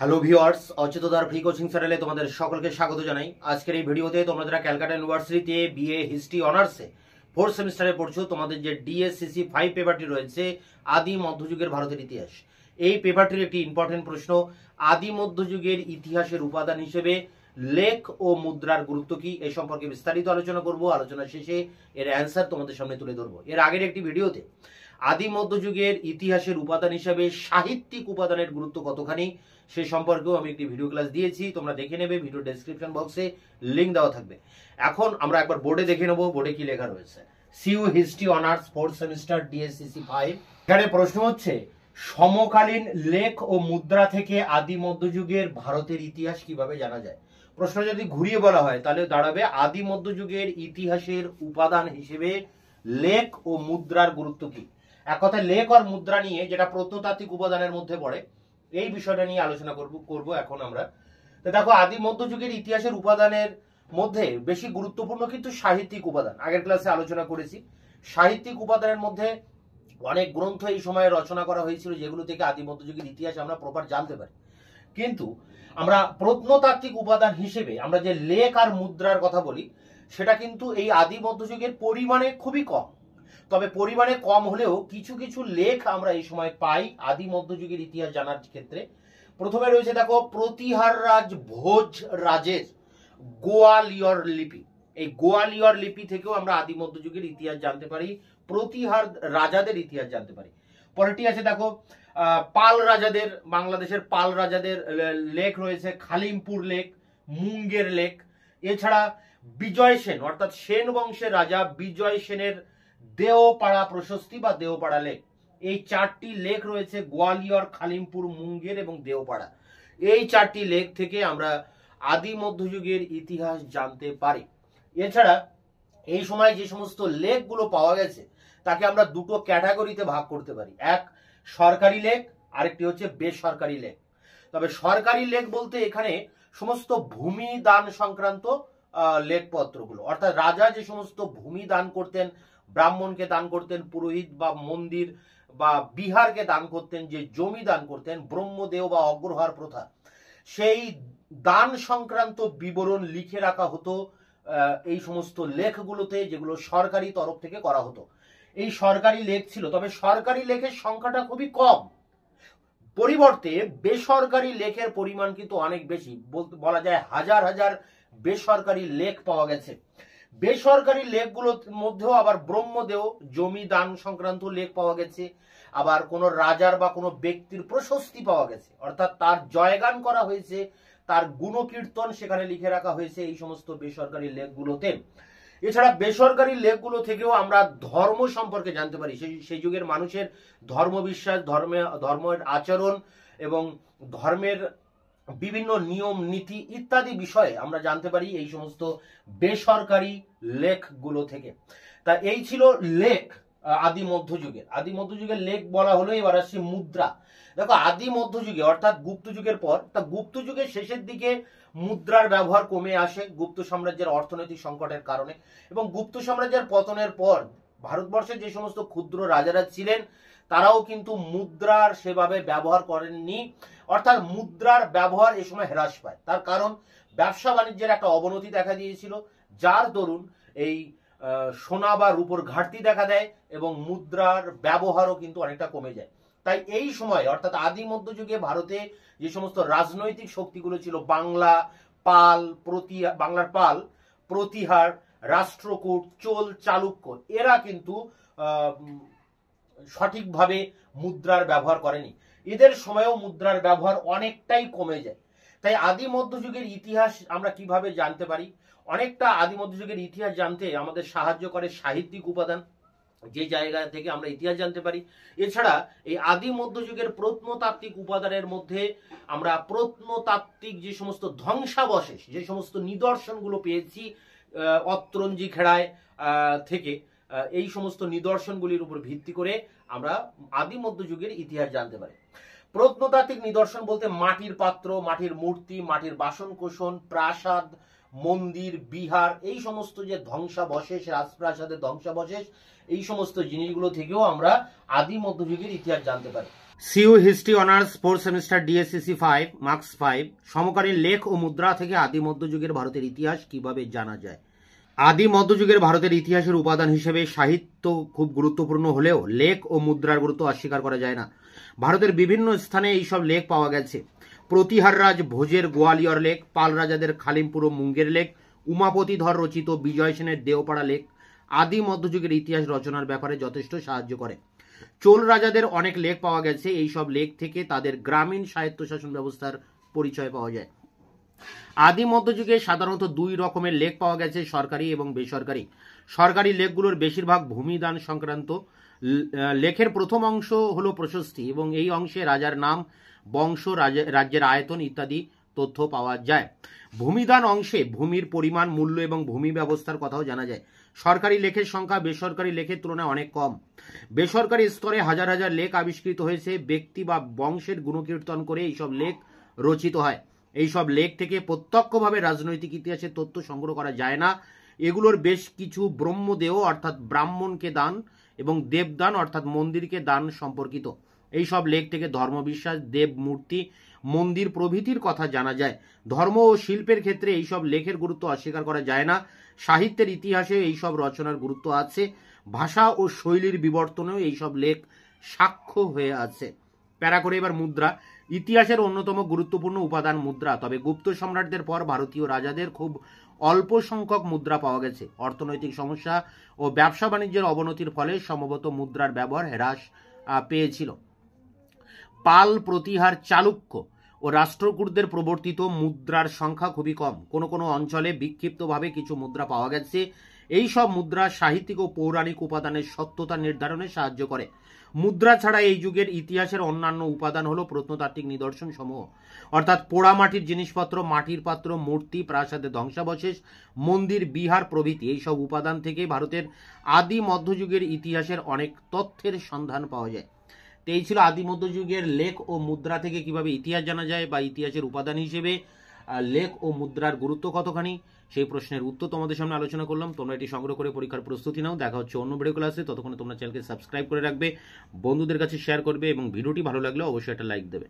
Hello viewers, অচেতনতার free coaching চ্যানেলে তোমাদের সকলকে স্বাগত জানাই। আজকের এই ভিডিওতে তোমরা যারা ক্যালকাটা ইউনিভার্সিটিতে বিএ হিস্ট্রি অনার্সে 4th সেমিস্টারে পড়ছো, তোমাদের যে ডিএসসিসি 5 পেপারটি রয়েছে আদি মধ্যযুগের ভারতের ইতিহাস, এই পেপারটির একটি ইম্পর্টেন্ট প্রশ্ন, আদি মধ্যযুগের ইতিহাসের উপাদান হিসেবে লেখ ও মুদ্রার গুরুত্ব কি, এই সম্পর্কে বিস্তারিত আলোচনা করব। আলোচনা শেষে এর অ্যান্সার তোমাদের সামনে তুলে ধরবো। এর আগের একটি ভিডিওতে আদি মধ্যযুগের ইতিহাসের উপাদান হিসাবে সাহিত্যিক উপাদানের গুরুত্ব কতখানি সে সম্পর্কেও আমি একটি ভিডিও ক্লাস দিয়েছি, তোমরা দেখে নেবে, ভিডিও ডেসক্রিপশন বক্সে লিঙ্ক দেওয়া থাকবে। এখন আমরা একবার বোর্ডে দেখে নেবো বোর্ডে কি লেখা রয়েছে। CU history honours 4th semester DSCC 5। এখানে প্রশ্ন হচ্ছে, সমকালীন লেখ ও মুদ্রা থেকে আদি মধ্যযুগের ভারতের ইতিহাস কিভাবে জানা যায়। প্রশ্ন যদি ঘুরিয়ে বলা হয় তাহলে দাঁড়াবে আদি মধ্যযুগের ইতিহাসের উপাদান হিসেবে লেখ ও মুদ্রার গুরুত্ব কি। এক কথায় লেখ আর মুদ্রা নিয়ে, যেটা প্রত্নতাত্ত্বিক উপাদানের মধ্যে পড়ে, এই বিষয়টা নিয়ে আলোচনা করব এখন আমরা। তো দেখো, আদি মধ্যযুগের ইতিহাসের উপাদানের মধ্যে বেশি গুরুত্বপূর্ণ কিন্তু সাহিত্যিক উপাদান। আগের ক্লাসে আলোচনা করেছি, সাহিত্যিক উপাদানের মধ্যে অনেক গ্রন্থ এই সময়ে রচনা করা হয়েছিল যেগুলো থেকে আদি মধ্যযুগের ইতিহাস আমরা প্রপার জানতে পারি। কিন্তু আমরা প্রত্নতাত্ত্বিক উপাদান হিসেবে আমরা যে লেখ আর মুদ্রার কথা বলি, সেটা কিন্তু এই আদি মধ্যযুগের পরিমাণে খুবই কম। তবে পরিমাণে কম হলেও কিছু কিছু লেখ আমরা এই সময় পাই আদি মধ্যযুগের ইতিহাস জানার ক্ষেত্রে। প্রথমে রয়েছে দেখো, প্রতিহার রাজ ভোজ রাজের গোয়ালিয়র লিপি। এই গোয়ালিয়র লিপি থেকেও আমরা আদি মধ্যযুগের ইতিহাস জানতে পারি, প্রতিহার রাজাদের ইতিহাস জানতে পারি। পরেরটি আছে দেখো, পাল রাজাদের, বাংলাদেশের পাল রাজাদের লেখ রয়েছে, খালিমপুর লেখ, মুঙ্গের লেখ। এছাড়া বিজয় সেন অর্থাৎ সেন বংশের রাজা বিজয় সেনের দেওপাড়া প্রশস্তি বা দেওপাড়া লেখ। এই চারটি লেখ রয়েছে গোয়ালিয়র, খালিমপুর, মুঙ্গের এবং দেওপাড়া। এই চারটি লেখ থেকে আমরা আদি মধ্যযুগের ইতিহাস জানতে পারি। এছাড়া এই সময় যে সমস্ত লেখগুলো পাওয়া গেছে তাকে আমরা দুটো ক্যাটাগরিতে ভাগ করতে পারি, এক সরকারি লেখ, আরেকটি হচ্ছে বেসরকারি লেখ। তবে সরকারি লেখ বলতে এখানে সমস্ত ভূমি দান সংক্রান্ত লেখপত্রগুলো, অর্থাৎ রাজা যে সমস্ত ভূমি দান করতেন, ব্রাহ্মণকে দান করতেন, পুরোহিত বা মন্দির বা বিহারকে দান করতেন, যে জমি দান করতেন, ব্রহ্মদেও বা অগ্রহার প্রথা, সেই দান সংক্রান্ত বিবরণ লিখে রাখা হতো এই সমস্ত লেখগুলোতে, যেগুলো সরকারি তরফ থেকে করা হতো। এই সরকারি লেখ ছিল, তবে সরকারি লেখের সংখ্যাটা খুবই কম। পরিবর্তে বেসরকারি লেখের পরিমাণ কিন্তু অনেক বেশি, বলা যায় হাজার হাজার বেসরকারি লেখ পাওয়া গেছে। বেসরকারি লেখগুলোর মধ্যেও আবার ব্রহ্মদেও জমি দান সংক্রান্ত লেখ পাওয়া গেছে, আবার কোন রাজার বা কোনো ব্যক্তির প্রশস্তি পাওয়া গেছে, অর্থাৎ তার জয়গান করা হয়েছে, তার গুণকীর্তন সেখানে লিখে রাখা হয়েছে এই সমস্ত বেসরকারি লেখগুলোতে। এছাড়া বেসরকারি লেখগুলো থেকেও আমরা ধর্ম সম্পর্কে জানতে পারি, সেই যুগের মানুষের ধর্মবিশ্বাস, ধর্মের আচরণ এবং ধর্মের বিভিন্ন নিয়ম নীতি ইত্যাদি বিষয়ে আমরা জানতে পারি এই সমস্ত বেসরকারি লেখগুলো থেকে। তা এই ছিল লেখ আদি মধ্যযুগের। আদি মধ্যযুগের লেখ বলা হলো। এবার আসছে মুদ্রা। দেখো, আদি মধ্যযুগে অর্থাৎ গুপ্ত যুগের পর, তা গুপ্ত যুগের শেষের দিকে মুদ্রার ব্যবহার কমে আসে গুপ্ত সাম্রাজ্যের অর্থনৈতিক সংকটের কারণে, এবং গুপ্ত সাম্রাজ্যের পতনের পর ভারতবর্ষের যে সমস্ত ক্ষুদ্র রাজারা ছিলেন তারাও কিন্তু মুদ্রার সেভাবে ব্যবহার করেননি, অর্থাৎ মুদ্রার ব্যবহার এ সময় হ্রাস পায়। তার কারণ ব্যবসা বাণিজ্যের একটা অবনতি দেখা দিয়েছিল, যার দরুন এই সোনা বা রূপোর ঘাটতি দেখা দেয় এবং মুদ্রার ব্যবহারও কিন্তু অনেকটা কমে যায়। তাই এই সময় অর্থাৎ আদি মধ্যযুগে ভারতে যে সমস্ত রাজনৈতিক শক্তিগুলো ছিল, বাংলার পাল, প্রতিহার, রাষ্ট্রকূট, চোল, চালুক্য, এরা কিন্তু সঠিকভাবে মুদ্রার ব্যবহার করেনি। এদের সময়েও মুদ্রার ব্যবহার অনেকটাই কমে যায়। তাই আদি মধ্যযুগের ইতিহাস আমরা কিভাবে জানতে পারি? অনেকটা আদি মধ্যযুগের ইতিহাস জানতে আমাদের সাহায্য করে সাহিত্যিক উপাদান, যে জায়গা থেকে আমরা ইতিহাস জানতে পারি। এছাড়া এই আদি মধ্যযুগের প্রত্নতাত্ত্বিক উপাদানের মধ্যে আমরা প্রত্নতাত্ত্বিক যে সমস্ত ধ্বংসাবশেষ, যে সমস্ত নিদর্শনগুলো পেয়েছি অত্রঞ্জি খেড়ায় থেকে, এই সমস্ত নিদর্শনগুলির উপর ভিত্তি করে আমরা আদি মধ্যযুগের ইতিহাস জানতে পারি। প্রত্নতাত্ত্বিক নিদর্শন বলতে মাটির পাত্র, মাটির মূর্তি, মাটির বাসনকোসন, প্রাসাদ মন্দির, বিহার, এই সমস্ত যে ধ্বংসাবশেষ, রাজপ্রাসাদের ধ্বংসাবশেষ, এই সমস্ত জিনিসগুলো থেকেও আমরা আদি মধ্যযুগের ইতিহাস জানতে পারি। CU history honours 4th semester DSCC 5 marks 5 সমকালীন লেখ ও মুদ্রা থেকে আদি মধ্যযুগের ভারতের ইতিহাস কিভাবে জানা যায়। আদি মধ্যযুগের ভারতের ইতিহাসের উপাদান হিসেবে সাহিত্য খুব গুরুত্বপূর্ণ হলেও লেখ ও মুদ্রার গুরুত্ব অস্বীকার করা যায় না। ভারতের বিভিন্ন স্থানে এইসব লেখ পাওয়া গেছে। প্রতিহার রাজ ভোজের গোয়ালিয়র লেখ, পাল রাজাদের খালিমপুর ও মুঙ্গের লেখ, উমাপতি ধর রচিত বিজয় সেনের দেওপাড়া লেখ আদি মধ্যযুগের ইতিহাস রচনার ব্যাপারে যথেষ্ট সাহায্য করে। চোল রাজাদের অনেক লেখ পাওয়া গেছে। এইসব লেখ থেকে তাদের গ্রামীণ স্বায়ত্তশাসন ব্যবস্থার পরিচয় পাওয়া যায়। আদি মধ্যযুগে সাধারণত দুই রকমের লেখ পাওয়া গেছে, সরকারি এবং বেসরকারি। সরকারি লেখগুলোর বেশিরভাগ ভূমিদান সংক্রান্ত। লেখের প্রথম অংশ হলো প্রশস্তি এবং এই অংশে রাজার নাম, বংশ, রাজ্যের আয়তন ইত্যাদি তথ্য পাওয়া যায়। ভূমিদান অংশে ভূমির পরিমাণ, মূল্য এবং ভূমি ব্যবস্থার কথাও জানা যায়। সরকারি লেখের সংখ্যা বেসরকারি লেখের তুলনায় অনেক কম। বেসরকারি স্তরে হাজার হাজার লেখ আবিষ্কৃত হয়েছে। ব্যক্তি বা বংশের গুণকীর্তন করে এইসব লেখ রচিত হয়। এইসব লেখ থেকে প্রত্যক্ষভাবে রাজনৈতিক ইতিহাসের তথ্য সংগ্রহ করা যায় না। এগুলোর বেশ কিছু ব্রহ্মদেহ অর্থাৎ ব্রাহ্মণকে দান এবং দেবদান অর্থাৎ মন্দিরকে দান সম্পর্কিত। এইসব লেখ থেকে ধর্মবিশ্বাস, দেব মূর্তি, মন্দির প্রভৃতির কথা জানা যায়। ধর্ম ও শিল্পের ক্ষেত্রে এইসব লেখের গুরুত্ব অস্বীকার করা যায় না। সাহিত্যের ইতিহাসে এইসব রচনার গুরুত্ব আছে। ভাষা ও শৈলীর বিবর্তনেও এইসব লেখ সাক্ষ্য হয়ে আছে। প্যারা করে এবার মুদ্রা। ইতিহাসের অন্যতম গুরুত্বপূর্ণ উপাদান মুদ্রা। তবে গুপ্ত সম্রাটদের পর ভারতীয় রাজাদের খুব অল্প সংখ্যক মুদ্রা পাওয়া গেছে। অর্থনৈতিক সমস্যা ও ব্যবসা বাণিজ্যের অবনতির ফলে সম্ভবত মুদ্রার ব্যবহার হ্রাস পেয়েছিল। পাল, প্রতিহার, চালুক্য ও রাষ্ট্রকূটদের প্রবর্তিত মুদ্রার সংখ্যা খুবই কম। কোনো কোনো অঞ্চলে বিক্ষিপ্তভাবে কিছু মুদ্রা পাওয়া গেছে। এই সব মুদ্রা সাহিত্যিক ও পৌরাণিক উপাদানের সত্যতা নির্ধারণে সাহায্য করে। মুদ্রা ছাড়া এই যুগের ইতিহাসের অন্যান্য উপাদান হলো প্রত্নতাত্ত্বিক নিদর্শন সমূহ, অর্থাৎ পোড়ামাটির জিনিসপত্র, মাটির পাত্র, মূর্তি, প্রাসাদের ধ্বংসাবশেষ, মন্দির, বিহার প্রভৃতি। এইসব উপাদান থেকে ভারতের আদি মধ্যযুগের ইতিহাসের অনেক তথ্যের সন্ধান পাওয়া যায়। তো এই ছিল আদি মধ্যযুগের লেখ ও মুদ্রা থেকে কিভাবে ইতিহাস জানা যায় বা ইতিহাসের উপাদান হিসেবে লেখ ও মুদ্রার গুরুত্ব কতখানি, সেই প্রশ্নের উত্তর তোমাদের সামনে আলোচনা করলাম। তোমরা এটি সংগ্রহ করে পরীক্ষার প্রস্তুতি নাও। দেখা হচ্ছে অন্য ভিডিও ক্লাসে। ততক্ষণে তোমরা চ্যানেলকে সাবস্ক্রাইব করে রাখবে, বন্ধুদের কাছে শেয়ার করবে এবং ভিডিওটি ভালো লাগলে অবশ্যই একটা লাইক দেবে।